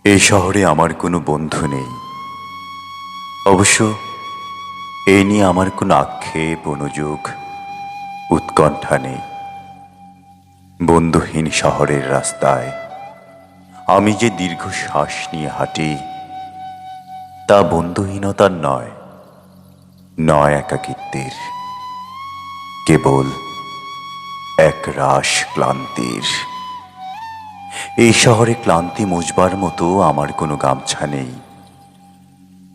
এই শহরে আমার কোনো বন্ধু নেই। অবশ্য এই নিয়ে আমার কোনো আক্ষেপ, অনুযোগ, উৎকণ্ঠা নেই। বন্ধুহীন শহরের রাস্তায় আমি যে দীর্ঘশ্বাস নিয়ে হাঁটি, তা বন্ধুহীনতার নয়, নয় একাকিত্বের, কেবল এক রাশ ক্লান্তির। এই শহরে ক্লান্তি মুছবার মতো আমার কোনো গামছা নেই।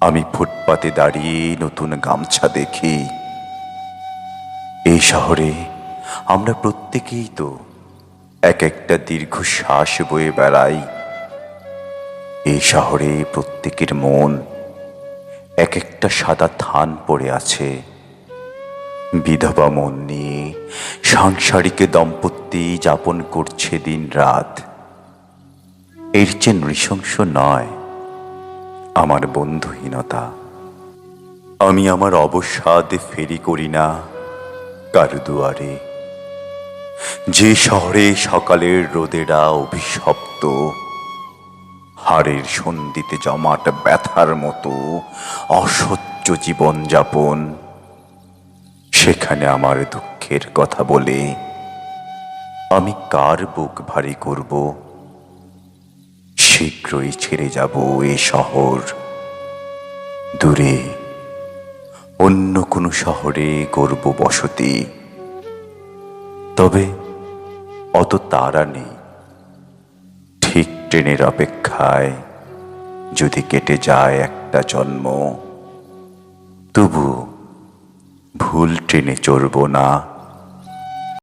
আমি ফুটপাতে দাঁড়িয়ে নতুন গামছা দেখি। এই শহরে আমরা প্রত্যেকেই তো এক একটা দীর্ঘশ্বাস বয়ে বেড়াই। এই শহরে প্রত্যেকের মন এক একটা সাদা থান পড়ে আছে। বিধবা মন নিয়ে সাংসারিক দম্পতি যাপন করছে দিন রাত। এর চেয়ে নৃশংস নয় আমার বন্ধুহীনতা। আমি আমার অবসাদ ফেরি করি না কার দুয়ারে। যে শহরে সকালের রোদেরা অভিশপ্ত, হাড়ের সন্ধিতে জমাট ব্যথার মতো অসহ্য জীবনযাপন, সেখানে আমার দুঃখের কথা বলে আমি কার বুক ভারী করব? শীঘ্রই ছেড়ে যাব এ শহর, দূরে অন্য কোনো শহরে করব বসতি। তবে অত তাড়া নেই। ঠিক ট্রেনের অপেক্ষায় যদি কেটে যায় একটা জন্ম, তবু ভুল ট্রেনে চড়ব না।